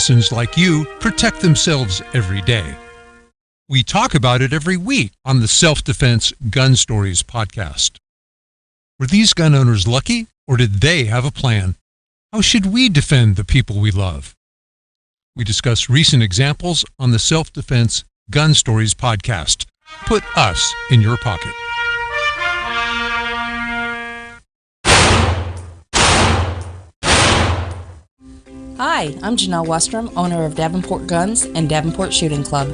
citizens like you protect themselves every day. We talk about it every week on the Self-Defense Gun Stories podcast. Were these gun owners lucky, or did they have a plan? How should we defend the people we love? We discuss recent examples on the Self-Defense Gun Stories podcast. Put us in your pocket. Hi, I'm Janelle Westrom, owner of Davenport Guns and Davenport Shooting Club.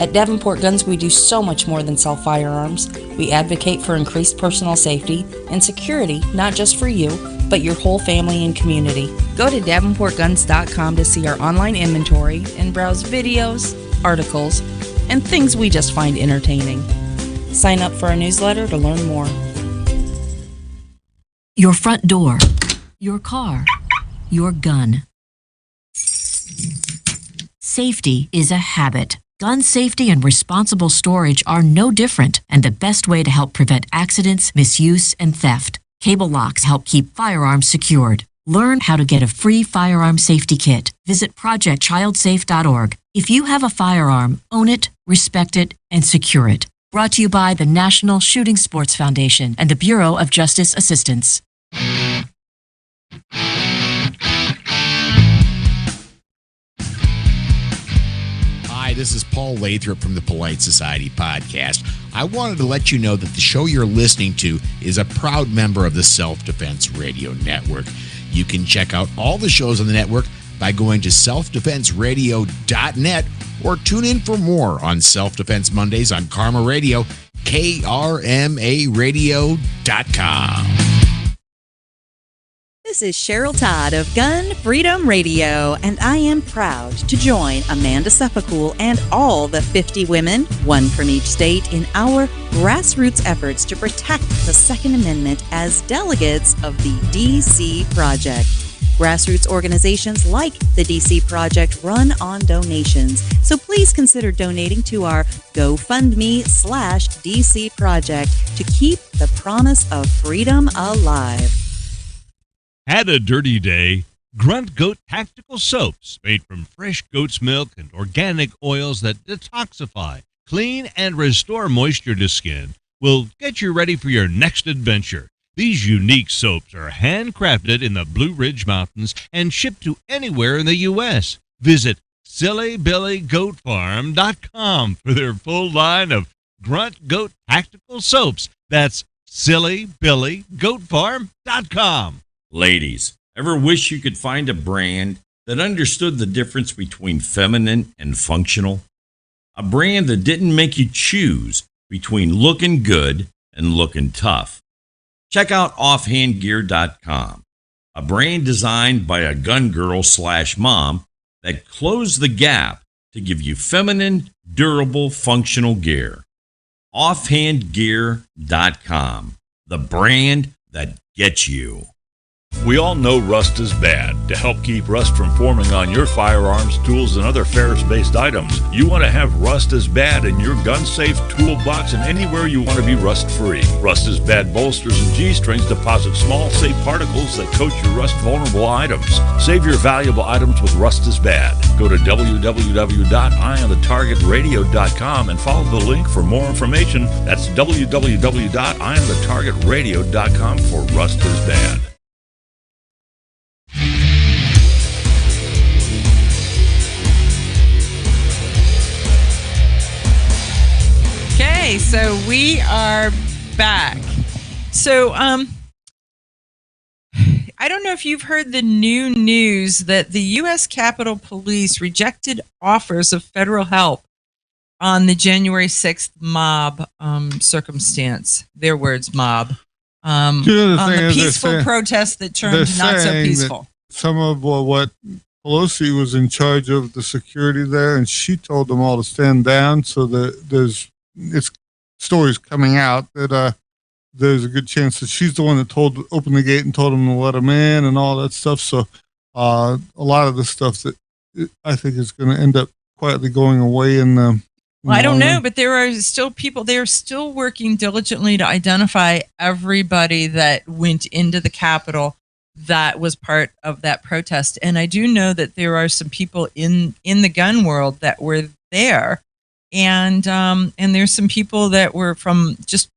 At Davenport Guns, we do so much more than sell firearms. We advocate for increased personal safety and security, not just for you, but your whole family and community. Go to davenportguns.com to see our online inventory and browse videos, articles, and things we just find entertaining. Sign up for our newsletter to learn more. Your front door, your car, your gun. Safety is a habit. Gun safety and responsible storage are no different, and the best way to help prevent accidents, misuse, and theft. Cable locks help keep firearms secured. Learn how to get a free firearm safety kit. Visit projectchildsafe.org. If you have a firearm, own it, respect it, and secure it. Brought to you by the National Shooting Sports Foundation and the Bureau of Justice Assistance. Hi, this is Paul Lathrop from the Polite Society podcast. I wanted to let you know that the show you're listening to is a proud member of the Self-Defense Radio Network. You can check out all the shows on the network by going to selfdefenseradio.net or tune in for more on Self-Defense Mondays on Karma Radio, krmaradio.com. This is Cheryl Todd of Gun Freedom Radio, and I am proud to join Amanda Suffolcool and all the 50 women, one from each state, in our grassroots efforts to protect the Second Amendment as delegates of the DC Project. Grassroots organizations like the DC Project run on donations, so please consider donating to our GoFundMe/DC Project to keep the promise of freedom alive. Had a dirty day? Grunt Goat Tactical Soaps, made from fresh goat's milk and organic oils that detoxify, clean, and restore moisture to skin, will get you ready for your next adventure. These unique soaps are handcrafted in the Blue Ridge Mountains and shipped to anywhere in the U.S. Visit SillyBillyGoatFarm.com for their full line of Grunt Goat Tactical Soaps. That's SillyBillyGoatFarm.com. Ladies, ever wish you could find a brand that understood the difference between feminine and functional? A brand that didn't make you choose between looking good and looking tough. Check out offhandgear.com, a brand designed by a gun girl/mom that closed the gap to give you feminine, durable, functional gear. Offhandgear.com, the brand that gets you. We all know rust is bad. To help keep rust from forming on your firearms, tools, and other ferrous-based items, you want to have Rust is Bad in your gun-safe toolbox and anywhere you want to be rust-free. Rust is Bad bolsters and G-strings deposit small, safe particles that coat your rust-vulnerable items. Save your valuable items with Rust is Bad. Go to www.eyeonthetargetradio.com and follow the link for more information. That's www.eyeonthetargetradio.com for Rust is Bad. Okay, so we are back. So, I don't know if you've heard the new news that the U.S. Capitol Police rejected offers of federal help on the January 6th mob circumstance. Their words, mob. On the peaceful protest that turned not so peaceful. Some of what Pelosi was in charge of the security there, and she told them all to stand down. So that there's stories coming out that there's a good chance that she's the one that opened the gate and told them to let them in and all that stuff. So a lot of the stuff that I think is going to end up quietly going away in the. Well, I don't know, but there are still people. They are still working diligently to identify everybody that went into the Capitol that was part of that protest. And I do know that there are some people in the gun world that were there, and there's some people that were from just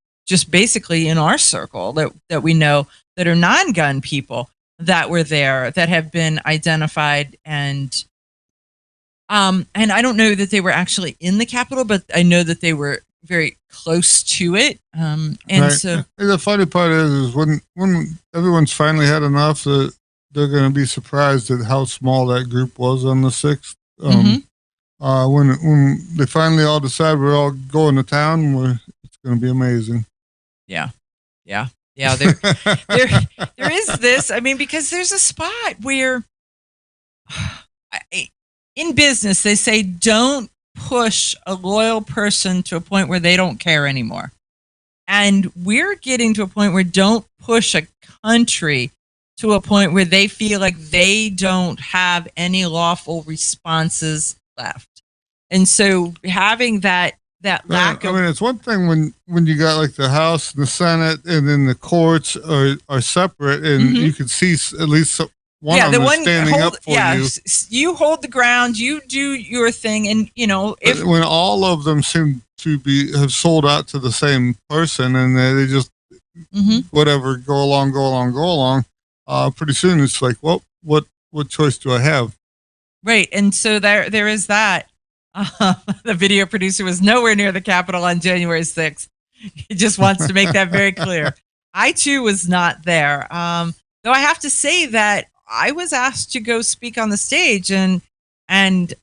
basically in our circle that we know that are non-gun people that were there that have been identified, and I don't know that they were actually in the Capitol, but I know that they were very close to it. And right. so The funny part is when everyone's finally had enough, that they're going to be surprised at how small that group was on the 6th. When they finally all decide we're all going to town, it's going to be amazing. Yeah. There is this. I mean, because there's a spot where in business they say don't push a loyal person to a point where they don't care anymore. And we're getting to a point where don't push a country to a point where they feel like they don't have any lawful responses left. And so having that lack of... I mean, it's one thing when you got like the House and the Senate and then the courts are separate, and you can see at least one of them is standing up for you. You hold the ground, you do your thing, and if when all of them seem to have sold out to the same person, and they just whatever, go along. Pretty soon it's like, well, what choice do I have? Right, and so there is that. The video producer was nowhere near the Capitol on January 6th. He just wants to make that very clear. I too was not there. Though I have to say that I was asked to go speak on the stage, and I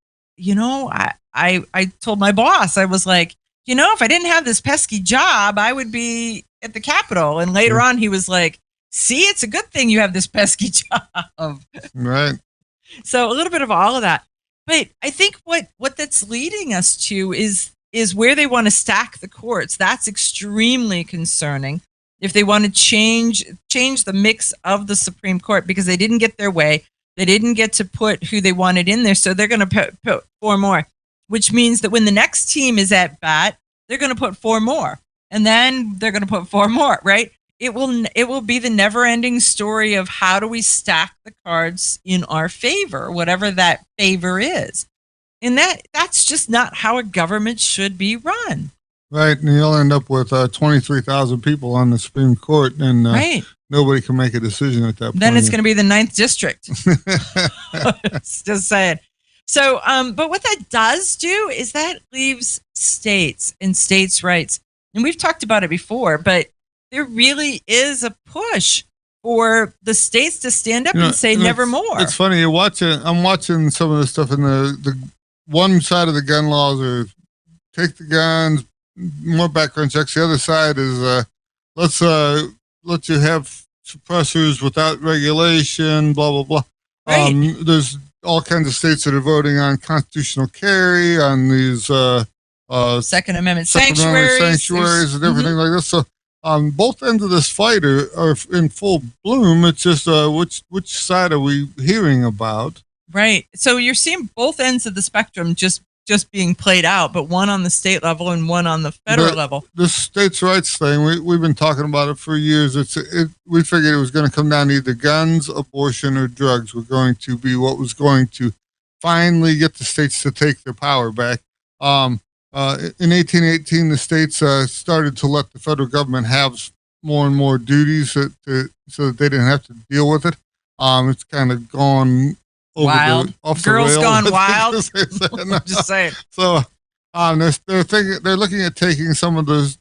told my boss, I was like, if I didn't have this pesky job, I would be at the Capitol. And later on, he was like, see, it's a good thing you have this pesky job. Right. So a little bit of all of that. But I think what that's leading us to is where they want to stack the courts. That's extremely concerning. If they want to change the mix of the Supreme Court, because they didn't get their way, they didn't get to put who they wanted in there, so they're going to put 4 more, which means that when the next team is at bat, they're going to put 4 more, and then they're going to put 4 more, right? It will be the never-ending story of how do we stack the cards in our favor, whatever that favor is. And that's just not how a government should be run. Right, and you'll end up with 23,000 people on the Supreme Court, and nobody can make a decision at that point. Then it's going to be the 9th District. Just saying. So, but what that does do is that leaves states and states' rights. And we've talked about it before, but there really is a push for the states to stand up and say nevermore. It's funny, I'm watching some of the stuff in the one side of the gun laws are take the guns, more background checks. The other side is let's let you have suppressors without regulation, blah blah blah. Right. There's all kinds of states that are voting on constitutional carry, on these Second Amendment sanctuaries and everything like this. So both ends of this fight are in full bloom. It's just which side are we hearing about? Right. So you're seeing both ends of the spectrum just being played out, but one on the state level and one on the federal level. The states' rights thing, we've been talking about it for years. We figured it was going to come down to either guns, abortion, or drugs were going to be what was going to finally get the states to take their power back. In 1818, the states started to let the federal government have more and more duties so that they didn't have to deal with it. It's kind of gone wild. Off Girls the rails. Gone Wild. I'm just saying. So they're looking at taking some of this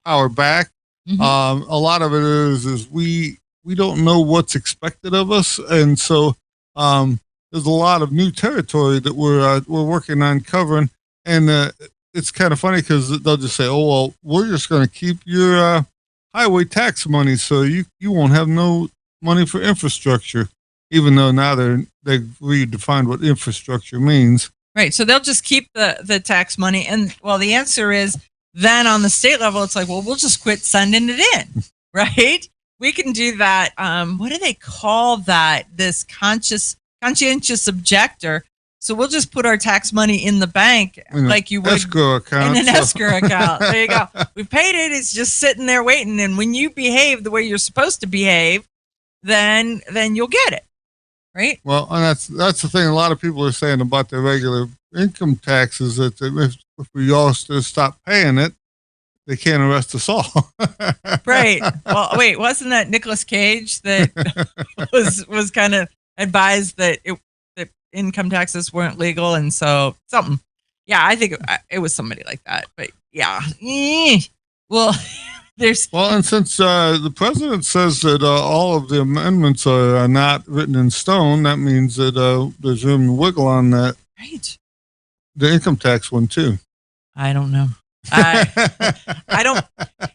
power back. A lot of it is we don't know what's expected of us, and so there's a lot of new territory that we're working on covering. And it's kind of funny because they'll just say, "Oh well, we're just going to keep your highway tax money, so you won't have no money for infrastructure." Even though now they've redefined what infrastructure means. Right. So they'll just keep the tax money. And well, the answer is then on the state level, it's like, well, we'll just quit sending it in. Right. We can do that. What do they call that? This conscientious objector. So we'll just put our tax money in the bank like you would escrow account. In an escrow account. There you go. We paid it. It's just sitting there waiting. And when you behave the way you're supposed to behave, then you'll get it, right? Well, and that's the thing. A lot of people are saying about their regular income taxes that if we all just stop paying it, they can't arrest us all. Right. Well, wait, wasn't that Nicolas Cage that was kind of advised that income taxes weren't legal, and so something? Yeah, I think it was somebody like that. But yeah, well, and since the president says that all of the amendments are not written in stone, that means that there's room to wiggle on that. Right. The income tax one too. I don't know. I don't.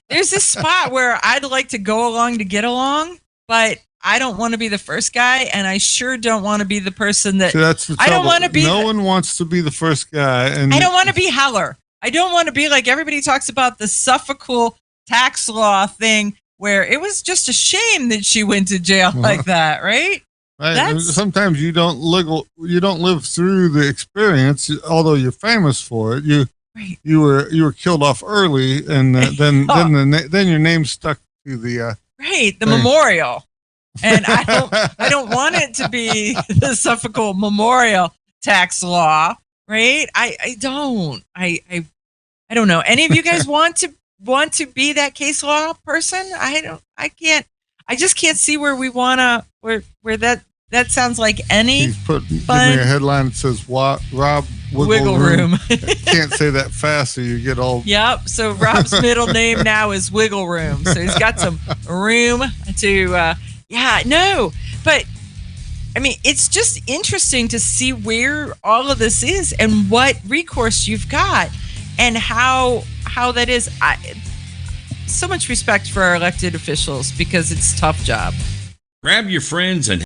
There's this spot where I'd like to go along to get along, but I don't want to be the first guy, and I sure don't want to be the person that. See, that's the I don't trouble. want to be. No one wants to be the first guy, and I don't want to be Heller. I don't want to be like everybody talks about the Suffolk tax law thing, where it was just a shame that she went to jail like that, right? Right. And sometimes you don't live through the experience, although you're famous for it. You were killed off early, and then your name stuck to the memorial. And I don't want it to be the Suffolk memorial tax law, right? I don't. I don't know. Any of you guys want to be that case law person? I can't. I just can't see where we wanna where that sounds like any give me a headline that says Rob Wiggle Room. Can't say that fast or you get all. Yep. So Rob's middle name now is Wiggle Room. So he's got some room to. But I mean, it's just interesting to see where all of this is and what recourse you've got and how that is. So much respect for our elected officials because it's a tough job. Grab your friends and